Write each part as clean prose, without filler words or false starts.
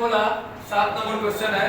बोला 7 number question है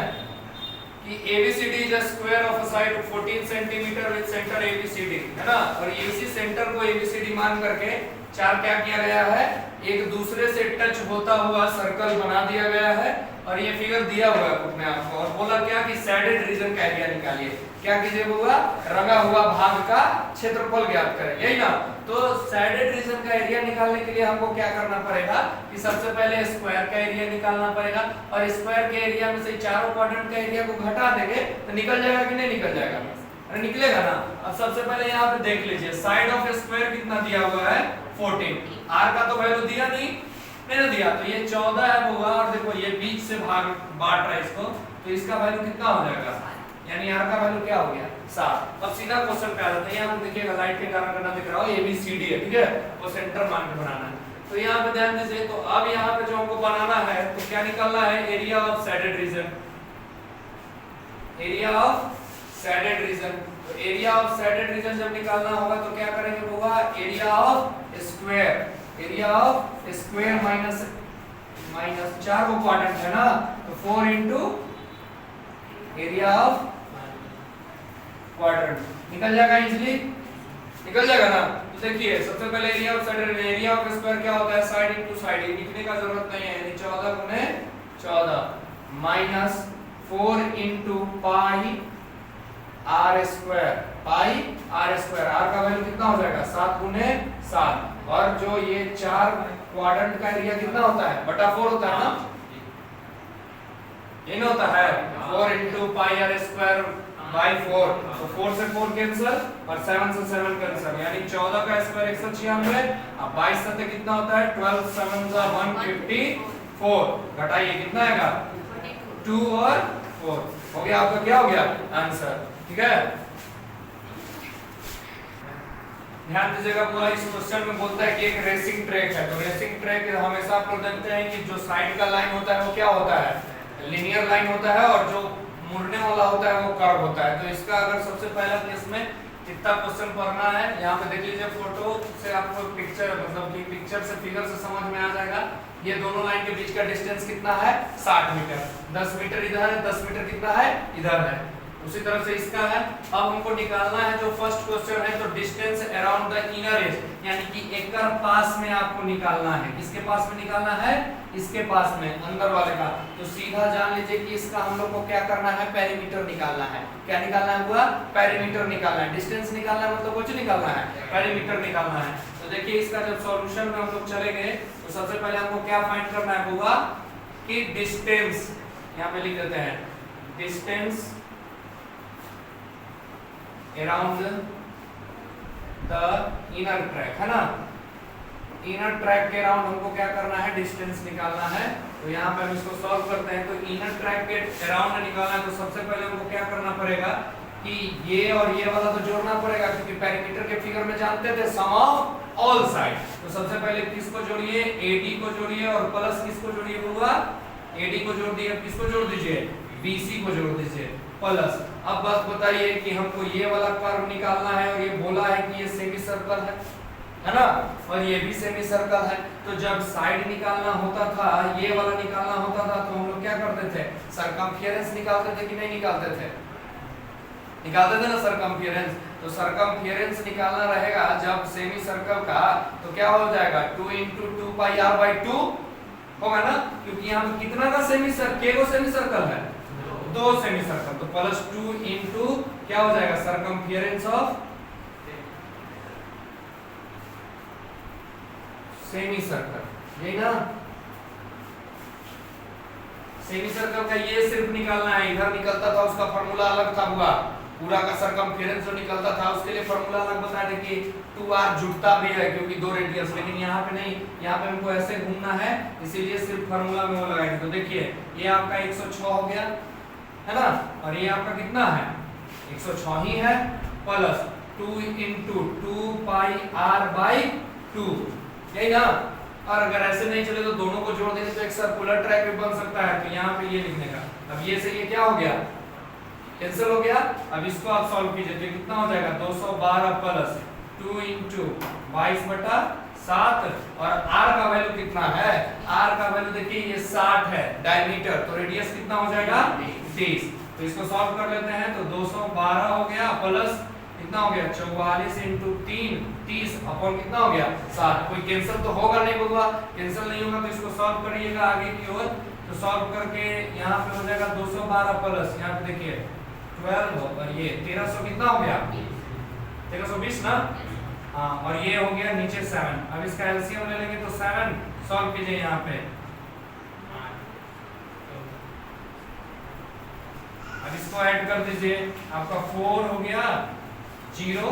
कि ABCD is a square of a side 14 centimetre with centre ABCD, है ना। और इसी सेंटर को ABCD मान करके चार क्या किया गया है, एक दूसरे से टच होता हुआ सर्कल बना दिया गया है। और ये फिगर दिया हुआ है बुक में आपको, और बोला क्या कि शेडेड रीजन का एरिया निकालिए। क्या कीजिए होगा, रंगा हुआ भाग का क्षेत्रफल ज्ञात करें, यही ना। तो शेडेड रीजन का एरिया निकालने के लिए हमको क्या करना पड़ेगा कि सबसे पहले स्क्वायर का एरिया निकालना पड़ेगा। और स्क्वायर के एरिया में से चारों क्वाड्रेंट का एरिया को घटा देंगे तो निकल जाएगा कि नहीं निकल जाएगा, अरे निकलेगा ना। अब सबसे पहले यहाँ पे देख लीजिए साइड ऑफ स्क्वायर कितना दिया हुआ है 14, आर का तो वैल्यू दिया नहीं दिया, तो ये 14 है होगा। और देखो ये बीच से भाग बांट रहा है इसको, तो इसका वैल्यू कितना हो जाएगा, यानी आर का वैल्यू क्या हो गया 7। अब सीधा क्वेश्चन पे आ जाते हैं। यहाँ पे देखिएगा लाइट के कारण करना दिख रहा हो ABCD है, ठीक है, वो सेंटर मान के बनाना है। तो यहाँ पे ध्यान दीजिए, तो अब यहाँ पे जो हमको बनाना है तो क्या निकालना है, area of shaded reason, area of shaded reason. तो एरिया ऑफ शेडेड रीजन जब निकालना होगा तो क्या करेंगे होगा, area of square, area of square minus चार को क्वाड्रेंट है ना, तो 4 इनटू एरिया ऑफ क्वाड्रेंट निकल जाएगा, इजीली निकल जाएगा ना। तो देखिए सबसे पहले area of shaded, area of square क्या होता है, साइड इनटू साइड, लिखने का जरूरत नहीं है, यानी 14 गुने 14 minus 4 into pi r square, pi r square, r का वैल्यू कितना हो जाएगा 7 गुने 7। और जो ये चार क्वाड्रेंट का एरिया कितना होता है, बटा 4 होता है ना, ये होता है 4 into pi r square by 4, तो 4 से 4 कैंसिल और 7 से 7 कैंसिल, यानी 14 का स्क्वायर 196। अब 22 से कितना होता है, 12 7 जा 154, घटाइए कितना आएगा 2 और 4, हो गया आपका क्या हो गया आंसर, ठीक है। ध्यान दीजिएगा, पूरा इस क्वेश्चन में बोलता है कि एक रेसिंग ट्रैक है, तो रेसिंग ट्रैक हमेशा आप लोग जानते हैं कि जो साइड का लाइन होता है वो क्या होता है, लीनियर लाइन होता है, और जो मुड़ने वाला होता है वो कर्व होता है। तो इसका अगर सबसे पहला केस में कितना क्वेश्चन पढ़ना है, यहाँ पे देख लीजिए, फोटो से आपको पिक्चर मतलब कि पिक्चर से फिगर से समझ में आ जाएगा। ये दोनों लाइन के बीच का डिस्टेंस कितना है 60 मीटर, 10 मीटर इधर है, 10 मीटर कितना है इधर है, उसी तरह से इसका है। अब हमको निकालना है जो फर्स्ट क्वेश्चन है, तो distance around the inner as, यानी कि एकर पास में आपको निकालना है, किसके पास में निकालना है, इसके पास में, अंदर वाले का। तो सीधा जान लीजिए कि इसका हम लोग को क्या करना है, पेरीमीटर निकालना है। क्या निकालना है हुआ, पेरीमीटर निकालना है, डिस्टेंस निकालना है मतलब कुछ निकालना है, पेरीमीटर निकालना है। तो देखिए इसका जब सॉल्यूशन में हम लोग चलेंगे तो सबसे पहले हमको क्या फाइंड करना है होगा कि डिस्टेंस, यहाँ पे लिख देते हैं distance around the inner track, है ना। इनर ट्रैक के अराउंड हमको क्या करना है, डिस्टेंस निकालना है। तो यहाँ पे हम इसको सॉल्व करते हैं। तो इनर ट्रैक के अराउंड निकालना है, तो सबसे पहले हमको क्या करना पड़ेगा कि ये और ये वाला तो जोड़ना पड़ेगा, क्योंकि पेरीमीटर के फिगर में जानते थे सम ऑफ ऑल साइड। तो सबसे पहले किसको जोड़िए, AD को जोड़िए, और प्लस किसको जोड़िए होगा, AD को जोड़ दिए, किसको जोड़ दीजिए, BC को जोड़ दीजिए प्लस। अब बस बताइए कि हमको ये वाला कर्व निकालना है, और ये बोला है कि ये सेमी सर्कल है ना, और ये भी सेमी सर्कल है। तो जब साइड निकालना होता था, ये वाला निकालना होता था, तो हम लोग क्या करते थे, सरकमफियरेंस निकालते थे कि नहीं निकालते थे, निकालते थे ना सरकमफियरेंस। तो सरकमफियरेंस निकालना रहेगा जब सेमी सर्कल का, तो क्या हो जाएगा 2 × 2 पाई r बाई 2 होगा ना, क्योंकि यहाँ पे कितना का सेमी सर्कल, के को सेमी सर्कल है, 2 सेमी सर्कल, तो प्लस 2 इनटू क्या हो जाएगा, सरकमफियरेंस ऑफ सेमी सर्कल, यही ना। सेमी सर्कल का ये सिर्फ निकालना है, इधर निकलता था उसका फार्मूला अलग था, हुआ पूरा का सरकमफियरेंस जो निकलता था उसके लिए फार्मूला अलग बता दे कि 2r जुड़ता भी है क्योंकि 2 रेडियस, लेकिन यहाँ पे नहीं, यहाँ पे हमको ऐसे घूमना है, इसीलिए सिर्फ फार्मूला में वो लगाएंगे। तो देखिए ये आपका 106 हो गया, है ना, और ये आपका कितना है 106 ही है, प्लस 2 × 2 पाई r बाई 2, यही ना। और अगर ऐसे नहीं चले तो दोनों को जोड़ देंगे तो एक सर्कुलर ट्रैक भी बन सकता है। तो यहाँ पे ये लिखने का, अब ये से ये क्या हो गया, कैंसिल हो गया। अब इसको आप सॉल्व कीजिए तो कितना हो जाएगा 212 प्लस 2 × 22 बटा 7 और r का वैल्यू कितना है, r का वैल्यू देखिए ये 60 है डायमीटर, तो रेडियस कितना हो जाएगा 30। तो इसको सॉल्व कर लेते हैं, तो 212 हो गया प्लस कितना हो गया 44 इंटू 3 30 अपॉन कितना हो गया 7। कोई कैंसिल तो होगा नहीं होगा, कैंसिल नहीं होगा तो इसको सॉल्व करिएगा आगे की ओर। तो सॉल्व करके यहाँ पे हो जाएगा 212 प्लस यहाँ पे देखिए 12 और ये 1300 कितना हो गया 1320 ना, हाँ, और ये हो गया नीचे 7। अब इसका एलसीएम ले लेंगे तो 7 सॉल्व कीजिए यहाँ पे। अब इसको ऐड कर दीजिए, आपका 4 हो गया 0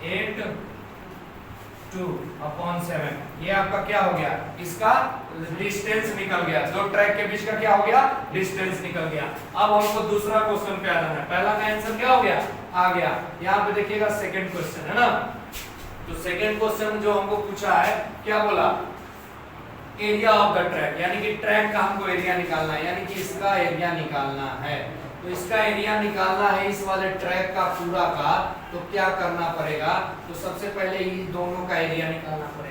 8 2 अपॉन 7। ये आपका क्या हो गया, इसका डिस्टेंस निकल गया, दो ट्रैक के बीच का क्या हो गया डिस्टेंस निकल गया। अब हमको दूसरा क्वेश्चन पे आ जाना है, पहला का आंसर क्या हो गया आ गया। यहाँ पे देखिएगा सेकंड क्वेश्चन है ना, तो सेकंड क्वेश्चन जो हमको पूछा है क्या बोला, एरिया ऑफ द ट्रैक, यानी कि ट्रैक का हमको एरिया निकालना है, यानी कि इसका एरिया निकालना है। तो इसका एरिया निकालना है इस वाले ट्रैक का पूरा का, तो क्या करना पड़ेगा, तो सबसे पहले इन दोनों का एरिया निकालना पड़ेगा।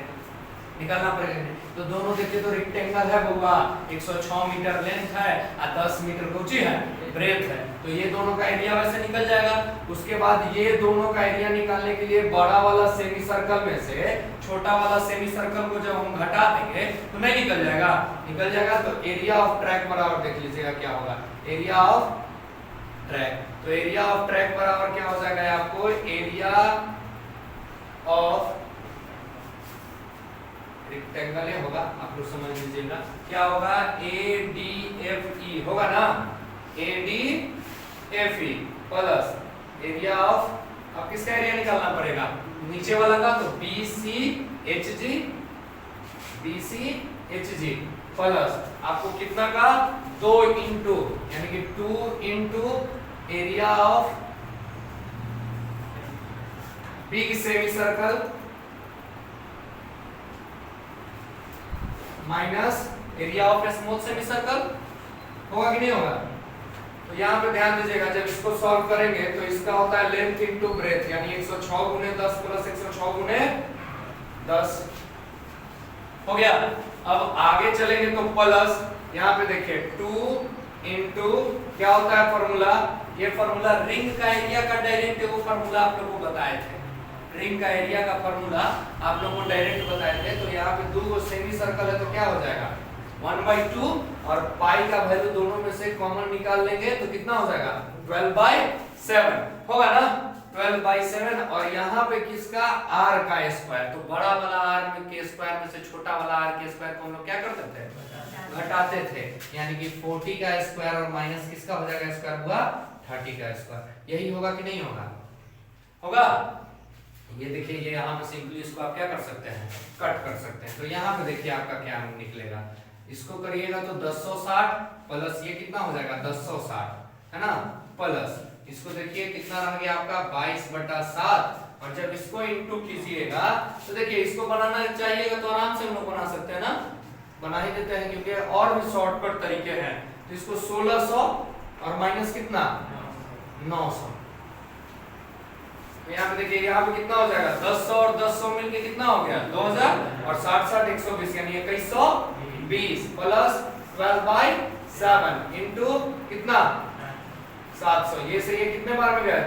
तो दोनों देखिए तो रेक्टेंगल है बउआ, 106 मीटर लेंथ है और 10 मीटर ऊंची है ब्रेथ है, तो ये दोनों का एरिया वैसे निकल जाएगा। उसके बाद ये दोनों का एरिया निकालने के लिए बड़ा वाला सेमी सर्कल में से छोटा वाला सेमी सर्कल को जब हम घटा देंगे तो नहीं निकल जाएगा, निकल जाएगा। तो एरिया ऑफ ट्रैक बराबर देख लीजिएगा क्या होगा, एरिया ऑफ ट्रैक। तो एरिया ऑफ ट्रैक बराबर क्या हो जाएगा आपको, एरिया ऑफ रेक्टेंगल होगा, आप लोग समझ लीजिएगा क्या होगा, ADFE होगा ना, ADFE प्लस एरिया ऑफ, अब किसका एरिया निकालना पड़ेगा नीचे वाला का, तो BCHG प्लस आपको कितना का 2 इंटू यानी कि 2 into area of big semi circle minus area of small semi circle, होगा कि नहीं होगा। तो यहाँ पे ध्यान दीजिएगा, जब इसको सॉल्व करेंगे तो इसका होता है लेंथ इनटू ब्रेथ, यानी 106 गुने 10 प्लस 106 गुने 10 हो गया। अब आगे चलेंगे तो प्लस यहाँ पे देखिए 2 इंटू क्या होता है फॉर्मूला, ये फॉर्मूला रिंग का एरिया का डायरेक्ट वो फॉर्मूला आप लोगों को बताए थे, रिंग का एरिया का फॉर्मूला आप लोगों को डायरेक्ट बताए थे। तो यहाँ पे दो सेमी सर्कल है तो क्या हो जाएगा 1/2 और पाई का वैल्यू दोनों में से कॉमन निकाल लेंगे तो कितना हो जाएगा 12/7 होगा ना, 12/7। और यहाँ पे किसका r का स्क्वायर, तो बड़ा वाला r में के स्क्वायर में से छोटा वाला r के स्क्वायर को हम लोग क्या करते थे घटाते थे, यानी कि 40 का स्क्वायर और माइनस किसका हो जाएगा स्क्वायर हुआ 30 का स्क्वायर। यही होगा कि नहीं होगा, होगा। ये देखिए ये यहाँ पे सिंपली इसको आप क्या कर सकते हैं कट कर सकते हैं। तो यहाँ पे देखिए आपका क्या निकलेगा, इसको करिएगा तो 1060 प्लस ये कितना हो जाएगा 1060 है ना, प्लस इसको देखिए कितना रह गया आपका 22/7। और जब इसको इंटू कीजिएगा तो देखिए इसको बनाना चाहिएगा तो आराम से हम लोग बना सकते हैं ना, बना ही देते हैं क्योंकि और भी शॉर्टकट तरीके हैं। तो इसको 1600 और माइनस कितना 900, तो यहाँ पे देखिए यहाँ पे कितना हो जाएगा 1000 और 1000 मिलके कितना हो गया 2000 और 60 120 यानी 2120 प्लस 12/7 इंटू कितना 700, ये से ये कितने बार में गया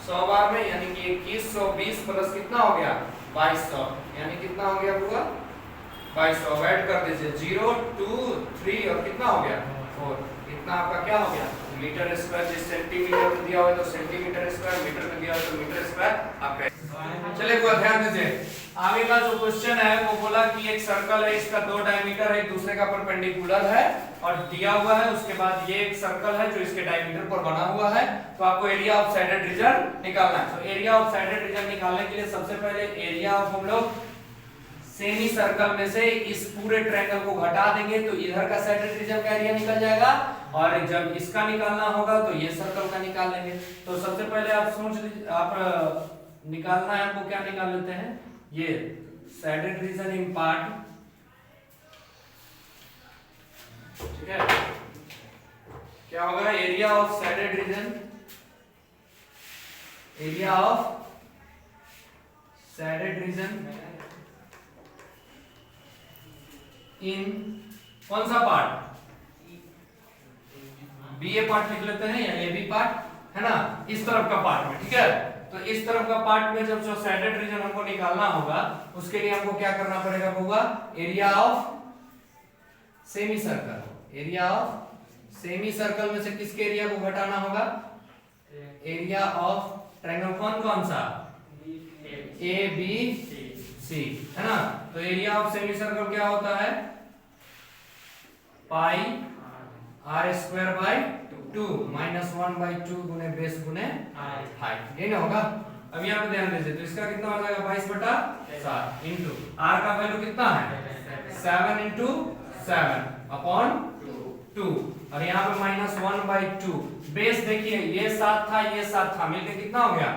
100 बार में, यानी कि 2120 प्लस कितना हो गया 2200 यानी कितना हो गया पूरा 2200। ऐड कर दीजिए 0 2 3 और कितना हो गया 4, इतना आपका क्या हो गया मीटर स्क्वायर। जिस सेंटीमीटर में दिया हुआ है तो सेंटीमीटर स्क्वायर, मीटर में दिया हुआ है तो मीटर स्क्वायर आपका। चलिए को ध्यान दीजिए, आगे का जो क्वेश्चन है वो बोला कि एक सर्कल है, इसका 2 डायमीटर है, एक दूसरे का परपेंडिकुलर है और दिया हुआ है। उसके बाद ये एक सर्कल है जो इसके डायमीटर पर बना हुआ है, तो आपको एरिया ऑफ साइडेड रीजन निकालना है। तो एरिया ऑफ साइडेड रीजन निकालने के लिए सबसे पहले एरिया ऑफ हम लोग सेमी सर्कल में से इस पूरे ट्रायंगल को घटा देंगे तो इधर का साइडेड रीजन का एरिया निकल जाएगा, और जब इसका निकालना होगा तो ये सर्कल का निकाल लेंगे। तो सबसे पहले आप सोच लीजिए, आप निकालना है हमको, क्या निकाल लेते हैं ये साइडेड रीजन इन पार्ट, ठीक है। क्या होगा area of sided region, area of shaded region in कौन सा पार्ट, बी ए पार्ट लिख लेते हैं या ए बी पार्ट है ना, इस तरफ का पार्ट में, ठीक है। तो इस तरफ का पार्ट में जब जो शेडेड रीजन हमको निकालना होगा उसके लिए हमको क्या करना पड़ेगा होगा, area of semi circle, area of semi circle में से किसके एरिया को घटाना होगा, एरिया ऑफ ट्रायंगल कौन कौन सा, ए बी सी है ना। तो एरिया ऑफ सेमी सर्कल क्या होता है, पाई आर स्क्वायर बाय 2 माइनस 1/2 गुने बेस गुने हाइट, ये ना होगा। अब यहाँ पे ध्यान दीजिए, तो इसका कितना हो जाएगा 22/7 इंटू आर का वैल्यू कितना है 7 इंटू 7 अपॉन 2 और यहाँ पे माइनस 1/2, बेस देखिए ये 7 था ये 7 था, मिलकर कितना हो गया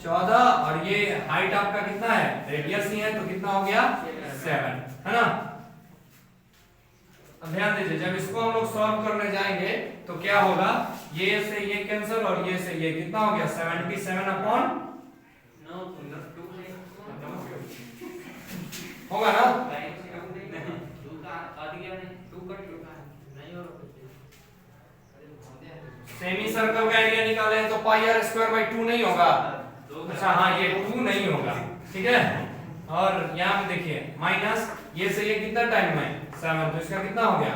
14 और ये हाइट आपका कितना है, रेडियस ही है तो कितना हो गया 7 है ना। अब ध्यान दीजिए, जब इसको हम लोग सॉल्व करने जाएंगे तो क्या होगा, ये से ये कैंसिल और ये से ये कितना हो गया 77 अपॉन होगा ना। सेमी सर्कल का एरिया निकाले तो पाई आर स्क्वायर बाय 2 नहीं होगा, अच्छा हाँ ये 2 नहीं होगा, ठीक है। और यहाँ पे देखिए माइनस ये से ये कितना टाइम में 7, तो इसका कितना हो गया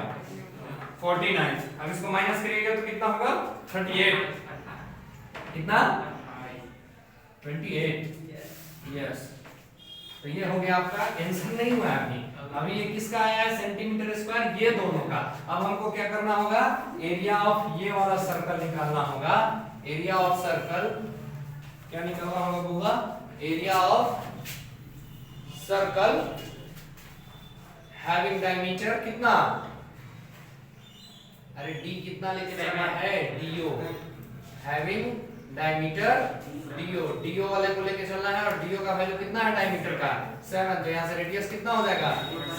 49, अब इसको माइनस करिएगा तो कितना होगा 38, कितना 28, यस। तो ये हो गया आपका, आंसर नहीं हुआ अभी ये किसका आया है सेंटीमीटर स्क्वायर, ये दोनों का। अब हमको क्या करना होगा, एरिया ऑफ ये वाला सर्कल निकालना होगा, एरिया ऑफ सर्कल क्या निकालना होगा, area of circle having diameter कितना, अरे डी कितना लेके जाना है, DO having diameter DO, DO वाले को लेके चलना है और डीओ का वैल्यू कितना है डायमीटर का 7, तो यहाँ से रेडियस कितना हो जाएगा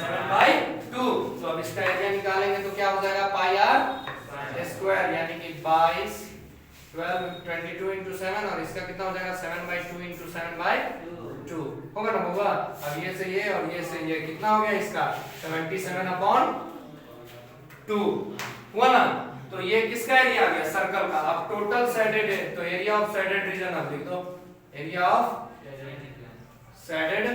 7/2। तो अब इसका एरिया निकालेंगे तो क्या हो जाएगा पाई आर स्क्वायर यानी कि 22 22 into 7 और इसका कितना हो जाएगा 7/2 into 7/2 होगा ना होगा। अब ये से ये और ये से ये कितना हो गया इसका 77/2 हुआ ना। तो ये किसका एरिया आ गया सर्कल का। अब टोटल साइडेड है तो एरिया ऑफ साइडेड रीजन अब लिख दो, एरिया ऑफ साइडेड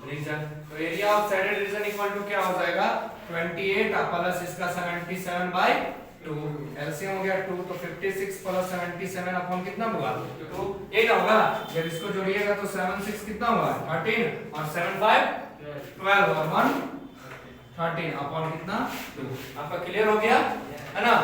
रीजन। तो area of sided region equal to क्या हो जाएगा 28 प्लस इसका 77/2, एलसीएम हो गया 2 तो 56 प्लस 77 अपॉन कितना हुआ 2, ये ना होगा। जब इसको जोड़िएगा तो 7 6 कितना हुआ 13 और 7 5 12 और 1 13 अपॉन कितना 2। आपका क्लियर हो गया है ना।